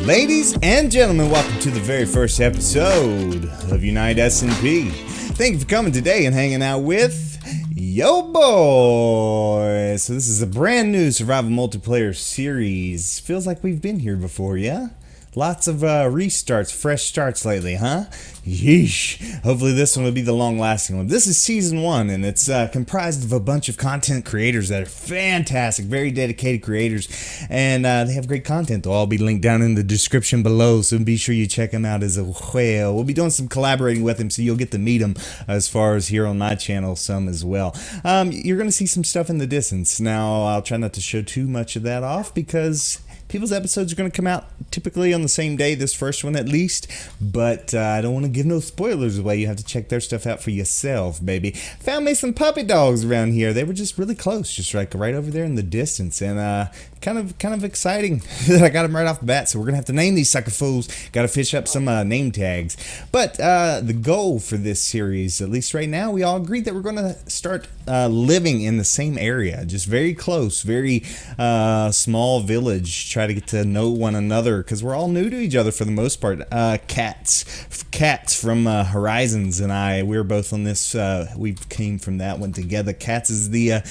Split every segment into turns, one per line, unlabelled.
Ladies and gentlemen, welcome to the very first episode of Unite SMP. Thank you for coming today and hanging out with yo boy. So this is a brand new survival multiplayer series. Feels like we've been here before, yeah? Lots of restarts, fresh starts lately, huh? Yeesh. Hopefully this one will be the long-lasting one. This is season 1, and it's comprised of a bunch of content creators that are fantastic, very dedicated creators, and they have great content. They'll all be linked down in the description below, so be sure you check them out as well. We'll be doing some collaborating with them, so you'll get to meet them as far as here on my channel, some as well. You're going to see some stuff in the distance. Now, I'll try not to show too much of that off because people's episodes are going to come out typically on the same day, this first one at least, but I don't want to give no spoilers away. You have to check their stuff out for yourself, baby. Found me some puppy dogs around here. They were just really close, just like right over there in the distance, and kind of exciting that I got them right off the bat, so we're going to have to name these sucker fools. Got to fish up some name tags. But the goal for this series, at least right now, we all agreed that we're going to start living in the same area, just very close, very small village. Try to get to know one another because we're all new to each other for the most part. Cats from Horizons and we're both on this. We came from that one together. Cats is the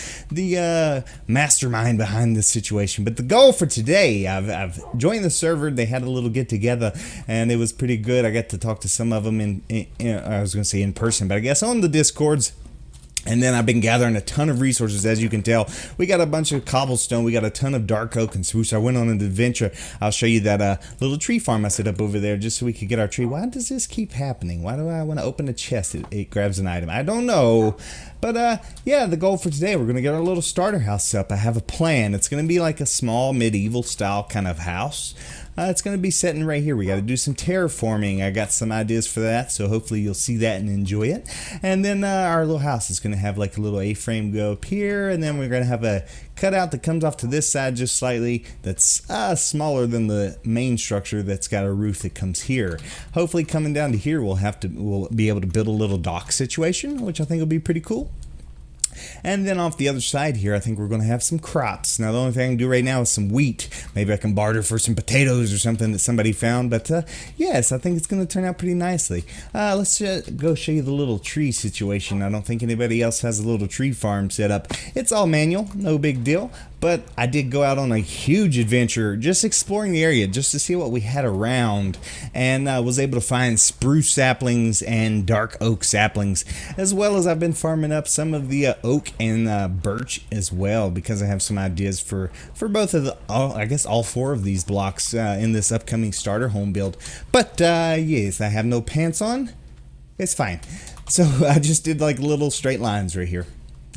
mastermind behind this situation. But the goal for today, I've joined the server. They had a little get together, and it was pretty good. I got to talk to some of them I was going to say in person, but I guess on the Discords. And then I've been gathering a ton of resources, as you can tell. We got a bunch of cobblestone. We got a ton of dark oak and spruce. I went on an adventure. I'll show you that little tree farm I set up over there just so we could get our tree. Why does this keep happening? Why do I want to open a chest? It grabs an item. I don't know. But yeah, the goal for today, we're going to get our little starter house up. I have a plan. It's going to be like a small medieval style kind of house. It's going to be sitting right here. We got to do some terraforming. I got some ideas for that, so hopefully you'll see that and enjoy it. And then our little house is going to have like a little A-frame go up here, and then we're going to have a cutout that comes off to this side just slightly that's smaller than the main structure that's got a roof that comes here. Hopefully coming down to here we'll be able to build a little dock situation, which I think will be pretty cool. And then off the other side here, I think we're going to have some crops. Now, the only thing I can do right now is some wheat. Maybe I can barter for some potatoes or something that somebody found. But yes, I think it's going to turn out pretty nicely. Let's go show you the little tree situation. I don't think anybody else has a little tree farm set up. It's all manual, no big deal. But I did go out on a huge adventure just exploring the area just to see what we had around, and was able to find spruce saplings and dark oak saplings, as well as I've been farming up some of the oak and birch as well, because I have some ideas for both of the, I guess all 4 of these blocks in this upcoming starter home build. But yes, I have no pants on. It's fine. So I just did like little straight lines right here.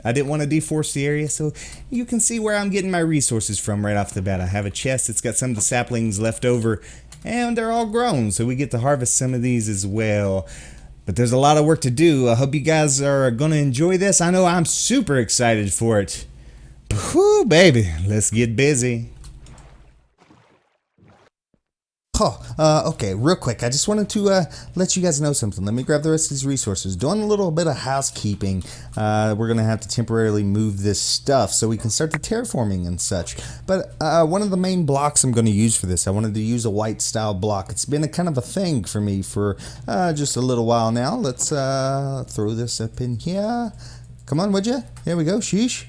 I didn't want to deforest the area, so you can see where I'm getting my resources from right off the bat. I have a chest that's got some of the saplings left over, and they're all grown, so we get to harvest some of these as well. But there's a lot of work to do. I hope you guys are going to enjoy this. I know I'm super excited for it. Whew, baby, let's get busy. Okay, real quick, I just wanted to let you guys know something. Let me grab the rest of these resources. Doing a little bit of housekeeping. We're going to have to temporarily move this stuff so we can start the terraforming and such. But one of the main blocks I'm going to use for this, I wanted to use a white style block. It's been a kind of a thing for me for just a little while now. Let's throw this up in here. Come on, would you? Here we go, sheesh.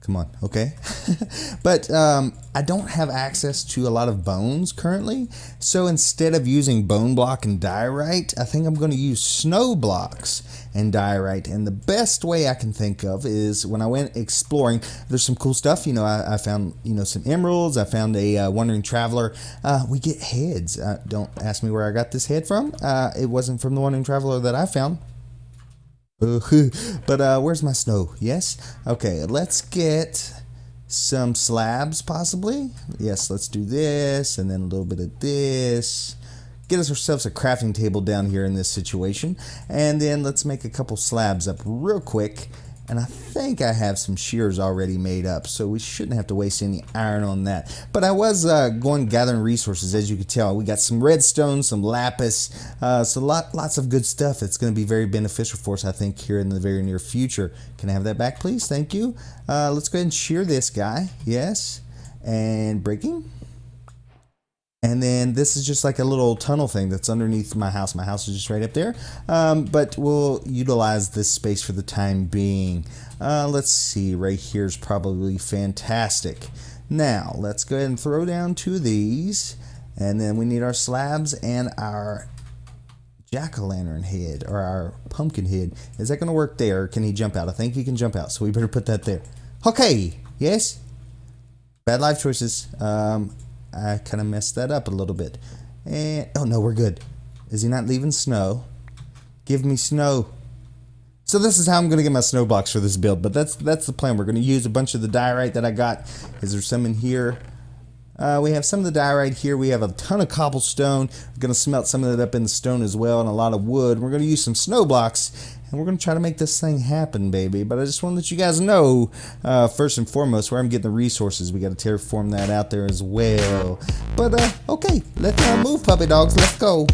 Come on, okay. But I don't have access to a lot of bones currently, so instead of using bone block and diorite, I think I'm going to use snow blocks and diorite. And the best way I can think of is when I went exploring, there's some cool stuff. You know, I found, some emeralds. I found a wandering traveler. We get heads. Don't ask me where I got this head from. It wasn't from the wandering traveler that I found. But where's my snow? Yes? Okay, let's get some slabs possibly. Yes, let's do this and then a little bit of this. Get us ourselves a crafting table down here in this situation. And then let's make a couple slabs up real quick. And I think I have some shears already made up, so we shouldn't have to waste any iron on that. But I was going gathering resources, as you can tell. We got some redstone, some lapis, so lots of good stuff that's going to be very beneficial for us, I think, here in the very near future. Can I have that back, please? Thank you. Let's go ahead and shear this guy. Yes. And breaking. And then this is just like a little tunnel thing that's underneath my house. My house is just right up there. But we'll utilize this space for the time being. Let's see, right here is probably fantastic. Now, let's go ahead and throw down 2 of these. And then we need our slabs and our jack-o'-lantern head, or our pumpkin head. Is that going to work there, or can he jump out? I think he can jump out, so we better put that there. Okay, yes? Bad life choices. I kind of messed that up a little bit. And, oh no, we're good. Is he not leaving snow? Give me snow. So this is how I'm going to get my snow blocks for this build, but that's the plan. We're going to use a bunch of the diorite that I got. Is there some in here? We have some of the diorite here. We have a ton of cobblestone. We're going to smelt some of it up in the stone as well, and a lot of wood. We're going to use some snow blocks, and we're going to try to make this thing happen, baby. But I just want to let you guys know, first and foremost, where I'm getting the resources. We got to terraform that out there as well. But, okay, let's move, puppy dogs. Let's go.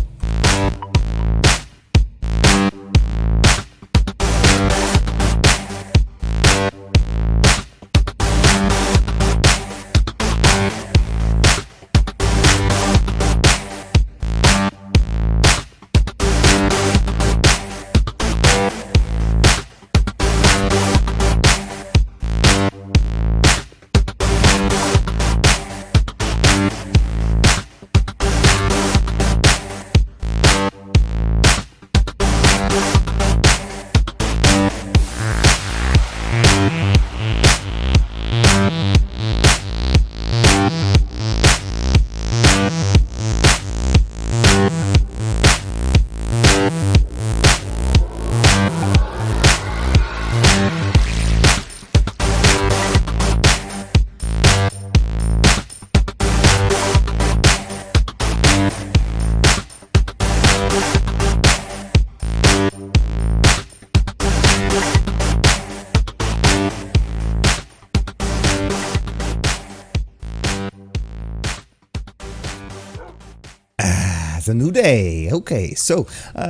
A new day. Okay, so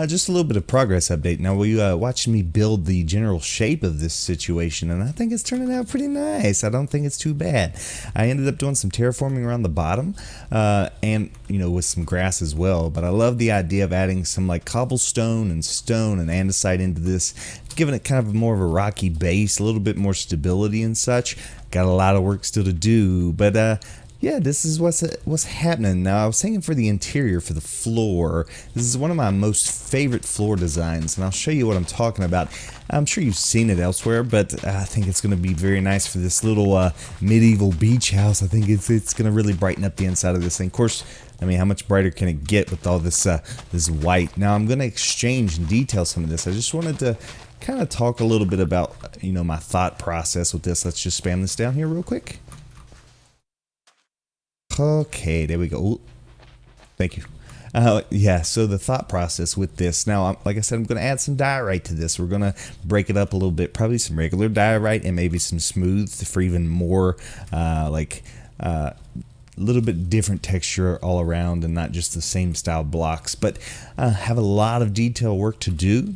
just a little bit of progress update. Now we watched me build the general shape of this situation, and I think it's turning out pretty nice. I don't think it's too bad. I ended up doing some terraforming around the bottom, and with some grass as well. But I love the idea of adding some like cobblestone and stone and andesite into this, giving it kind of more of a rocky base, a little bit more stability and such. Got a lot of work still to do, but yeah, this is what's happening. Now, I was thinking for the interior, for the floor. This is one of my most favorite floor designs, and I'll show you what I'm talking about. I'm sure you've seen it elsewhere, but I think it's going to be very nice for this little medieval beach house. I think it's going to really brighten up the inside of this thing. Of course, I mean, how much brighter can it get with all this this white? Now, I'm going to exchange and detail some of this. I just wanted to kind of talk a little bit about, my thought process with this. Let's just spam this down here real quick. Okay, there we go. Ooh, thank you. Yeah, so the thought process with this. Now, like I said, I'm going to add some diorite to this. We're going to break it up a little bit. Probably some regular diorite and maybe some smooth for even more, a little bit different texture all around and not just the same style blocks. But have a lot of detail work to do.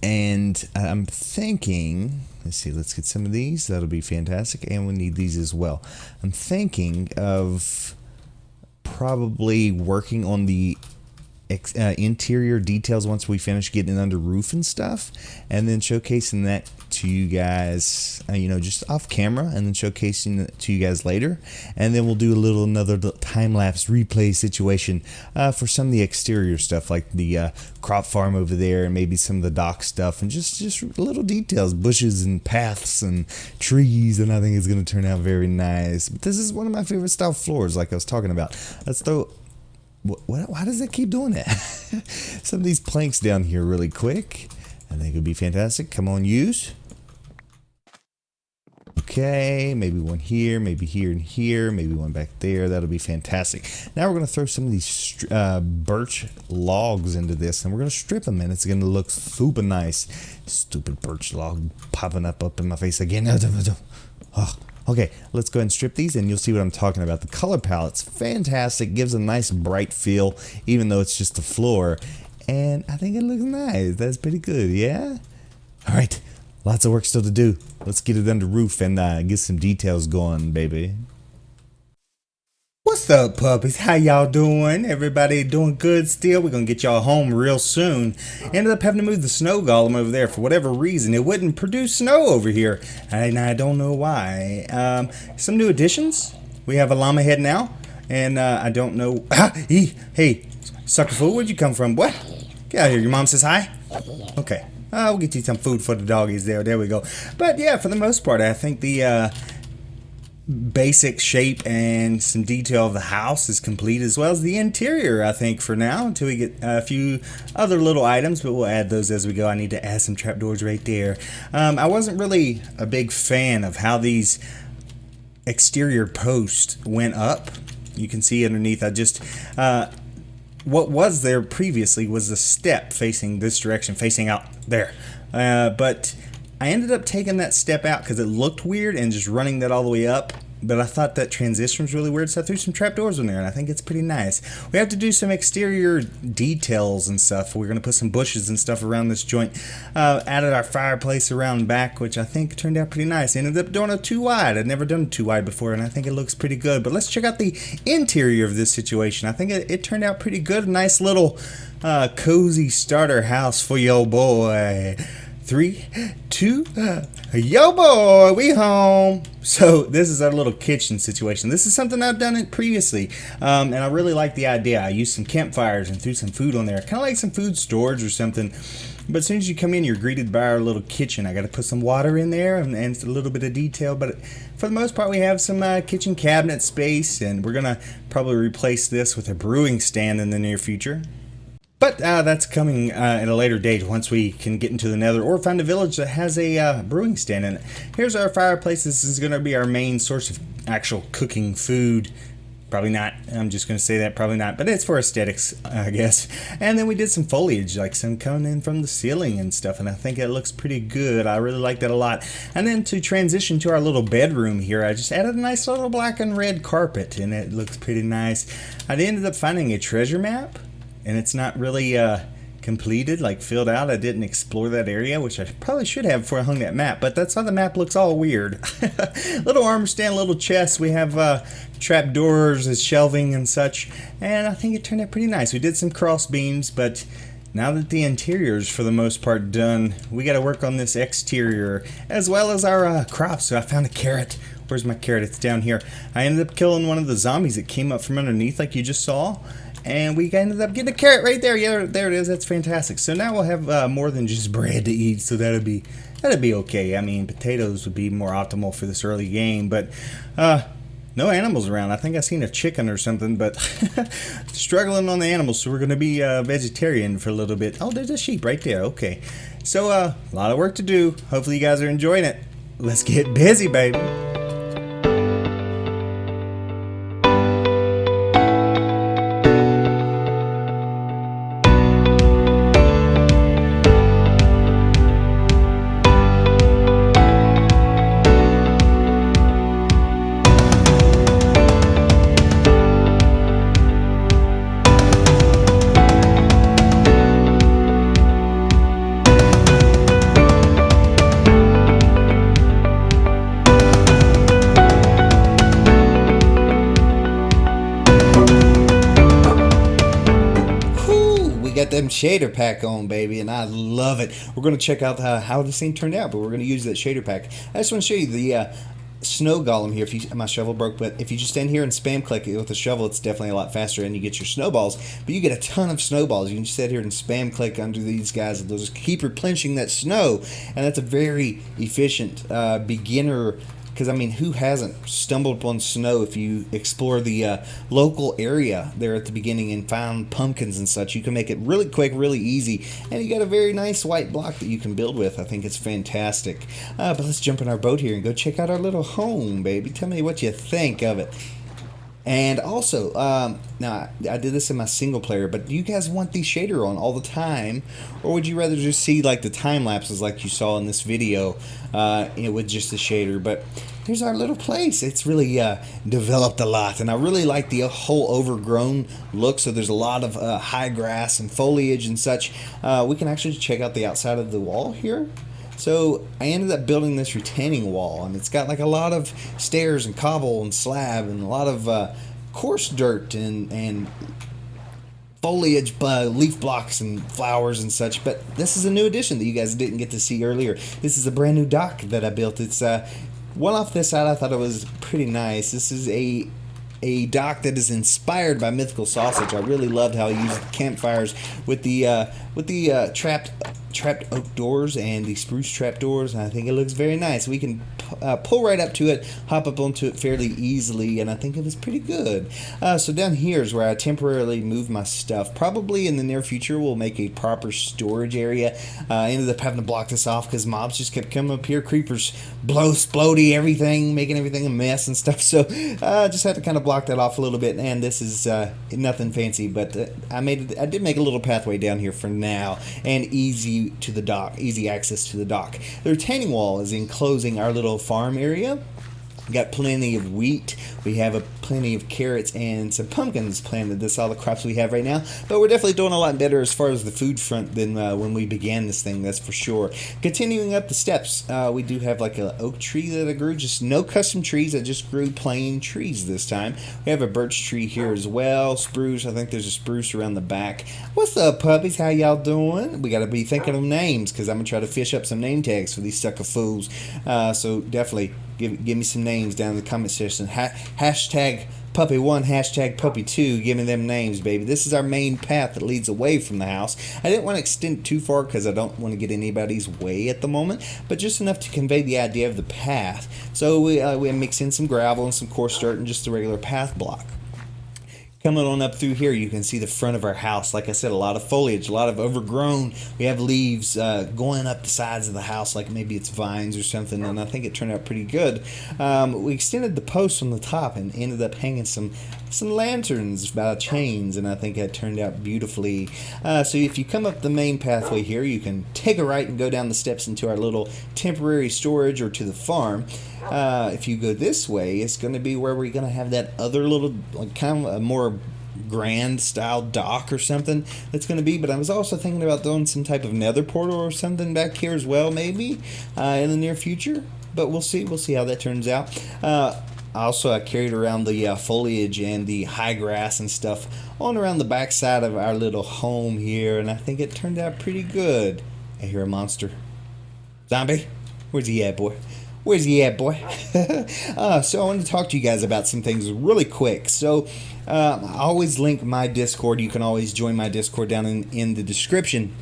And I'm thinking, let's see, let's get some of these. That'll be fantastic. And we need these as well. I'm thinking of probably working on the interior details once we finish getting it under roof and stuff, and then showcasing that to you guys, just off camera, and then showcasing it to you guys later. And then we'll do another time-lapse replay situation for some of the exterior stuff, like the crop farm over there, and maybe some of the dock stuff, and just little details, bushes and paths and trees, and I think it's going to turn out very nice. But this is one of my favorite style floors, like I was talking about. Let's throw... Why does it keep doing that? Some of these planks down here really quick. I think it would be fantastic. Come on, use. Okay, maybe one here, maybe here and here, maybe one back there. That'll be fantastic. Now we're going to throw some of these birch logs into this, and we're going to strip them, and it's going to look super nice. Stupid birch log popping up in my face again. Oh. Okay, let's go ahead and strip these, and you'll see what I'm talking about. The color palette's fantastic, gives a nice bright feel, even though it's just the floor. And I think it looks nice. That's pretty good, yeah? All right, lots of work still to do. Let's get it under roof and get some details going, baby. What's up, puppies? How y'all doing? Everybody doing good still? We're gonna get y'all home real soon. Ended up having to move the snow golem over there for whatever reason. It wouldn't produce snow over here, and I don't know why. Some new additions. We have a llama head now, and I don't know. Hey, sucker fool, where'd you come from? What? Get out of here. Your mom says hi. Okay. We'll get you some food for the doggies there. There we go. But yeah, for the most part, I think the basic shape and some detail of the house is complete, as well as the interior, I think, for now, until we get a few other little items, but we'll add those as we go. I need to add some trapdoors right there. I wasn't really a big fan of how these exterior posts went up. You can see underneath, I just what was there previously was a step facing this direction, facing out there, but I ended up taking that step out because it looked weird and just running that all the way up. But I thought that transition was really weird, so I threw some trapdoors in there, and I think it's pretty nice. We have to do some exterior details and stuff. We're going to put some bushes and stuff around this joint. Added our fireplace around back, which I think turned out pretty nice. Ended up doing a 2-wide. I'd never done a 2-wide before, and I think it looks pretty good. But let's check out the interior of this situation. I think it turned out pretty good. A nice little cozy starter house for your boy. 3, 2, yo boy, we home. So this is our little kitchen situation. This is something I've done it previously, and I really like the idea. I used some campfires and threw some food on there, kind of like some food storage or something. But as soon as you come in, you're greeted by our little kitchen. I got to put some water in there and a little bit of detail, but for the most part, we have some kitchen cabinet space, and we're gonna probably replace this with a brewing stand in the near future. But that's coming at a later date once we can get into the nether or find a village that has a brewing stand in it. Here's our fireplace. This is going to be our main source of actual cooking food. Probably not. I'm just going to say that. Probably not. But it's for aesthetics, I guess. And then we did some foliage, like some coming in from the ceiling and stuff. And I think it looks pretty good. I really like that a lot. And then to transition to our little bedroom here, I just added a nice little black and red carpet. And it looks pretty nice. I ended up finding a treasure map. And it's not really completed, like filled out. I didn't explore that area, which I probably should have before I hung that map, but that's why the map looks all weird. Little armor stand, little chest. We have trap doors as shelving and such, and I think it turned out pretty nice. We did some cross beams, but now that the interior is for the most part done, we got to work on this exterior as well as our crops. So I found a carrot. Where's my carrot? It's down here. I ended up killing one of the zombies that came up from underneath, like you just saw. And we ended up getting a carrot right there. Yeah, there it is. That's fantastic. So now we'll have more than just bread to eat. So that'd be okay. I mean, potatoes would be more optimal for this early game, but no animals around. I think I seen a chicken or something, but struggling on the animals. So we're gonna be vegetarian for a little bit. Oh, there's a sheep right there. Okay. So a lot of work to do. Hopefully you guys are enjoying it. Let's get busy, baby. Got them shader pack on, baby, and I love it. We're going to check out how this thing turned out, but we're going to use that shader pack. I just want to show you the snow golem here. My shovel broke, but if you just stand here and spam click it with a shovel, it's definitely a lot faster, and you get your snowballs. But you get a ton of snowballs. You can just sit here and spam click under these guys, and they'll just keep replenishing that snow, and that's a very efficient beginner. Because, I mean, who hasn't stumbled upon snow if you explore the local area there at the beginning and found pumpkins and such? You can make it really quick, really easy, and you got a very nice white block that you can build with. I think it's fantastic. But let's jump in our boat here and go check out our little home, baby. Tell me what you think of it. And also, now I did this in my single player, but do you guys want the shader on all the time, or would you rather just see like the time lapses like you saw in this video with just the shader? But here's our little place. It's really developed a lot, and I really like the whole overgrown look. So there's a lot of high grass and foliage and such. We can actually check out the outside of the wall here. So I ended up building this retaining wall, and it's got like a lot of stairs and cobble and slab and a lot of coarse dirt and foliage, leaf blocks and flowers and such. But this is a new addition that you guys didn't get to see earlier. This is a brand new dock that I built. It's one off this side. I thought it was pretty nice. This is a dock that is inspired by Mythical Sausage. I really loved how he used the campfires with the trapped oak doors and the spruce trap doors, and I think it looks very nice. We can pull right up to it, hop up onto it fairly easily, and I think it was pretty good. So down here is where I temporarily moved my stuff. Probably in the near future we'll make a proper storage area. I ended up having to block this off because mobs just kept coming up here. Creepers splody everything, making everything a mess and stuff. So I just had to kind of block that off a little bit, and this is nothing fancy, but I did make a little pathway down here for now, and easy to the dock, easy access to the dock. The retaining wall is enclosing our little farm area. We got plenty of wheat. We have plenty of carrots and some pumpkins planted. That's all the crops we have right now. But we're definitely doing a lot better as far as the food front than when we began this thing, that's for sure. Continuing up the steps, we do have like an oak tree that I grew. Just no custom trees. I just grew plain trees this time. We have a birch tree here as well. Spruce. I think there's a spruce around the back. What's up, puppies? How y'all doing? We got to be thinking of names because I'm going to try to fish up some name tags for these sucker fools. So definitely give me some names down in the comment section. Hashtag puppy1, hashtag puppy2. Give me them names, baby. This is our main path that leads away from the house. I didn't want to extend it too far because I don't want to get anybody's way at the moment, but just enough to convey the idea of the path. So we mix in some gravel and some coarse dirt and just a regular path block. Coming on up through here, you can see the front of our house. Like I said, a lot of foliage, a lot of overgrown. We have leaves going up the sides of the house, like maybe it's vines or something, and I think it turned out pretty good. We extended the posts on the top and ended up hanging some lanterns by chains, and I think that turned out beautifully. So if you come up the main pathway here, you can take a right and go down the steps into our little temporary storage or to the farm. If you go this way, it's going to be where we're going to have that other little, like, kind of a more grand style dock or something that's going to be. But I was also thinking about doing some type of nether portal or something back here as well, maybe in the near future. But we'll see how that turns out. Also, I carried around the foliage and the high grass and stuff on around the back side of our little home here, and I think it turned out pretty good. I hear a monster. Zombie? Where's he at, boy? Where's he at, boy? So I wanted to talk to you guys about some things really quick. So I always link my Discord. You can always join my Discord down in the description.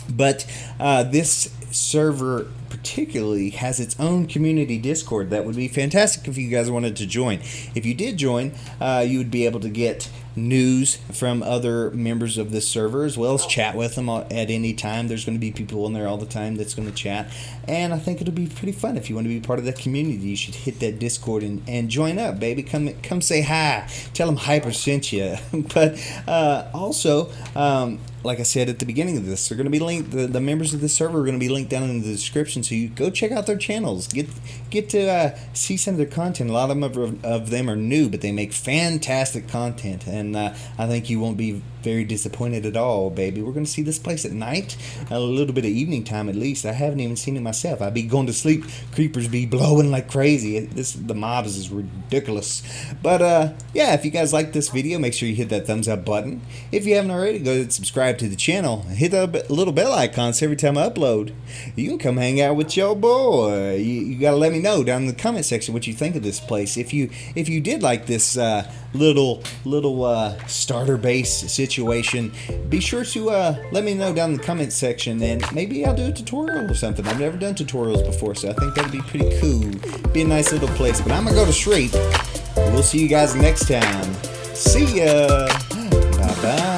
But this server particularly has its own community Discord. That would be fantastic if you guys wanted to join. If you did join, you would be able to get news from other members of this server, as well as chat with them at any time. There's going to be people in there all the time that's going to chat, and I think it'll be pretty fun. If you want to be part of that community, you should hit that Discord and join up, baby. Come say hi. Tell them Hyper sent you. But also, like I said at the beginning of this, they're going to be linked. The members of this server are going to be linked down in the description, so you go check out their channels. Get to see some of their content. A lot of them are new, but they make fantastic content, and I think you won't be very disappointed at all, baby. We're going to see this place at night, a little bit of evening time at least. I haven't even seen it myself. I'd be going to sleep. Creepers be blowing like crazy. The mobs is ridiculous. But yeah, if you guys like this video, make sure you hit that thumbs up button. If you haven't already, go and subscribe to the channel. Hit that little bell icon so every time I upload, you can come hang out with your boy. You got to let me know down in the comment section what you think of this place. If you did like this little starter base situation, be sure to let me know down in the comment section, and maybe I'll do a tutorial or something. I've never done tutorials before, so I think that'd be pretty cool. Be a nice little place. But I'm gonna go to sleep. We'll see you guys next time. See ya. Bye bye.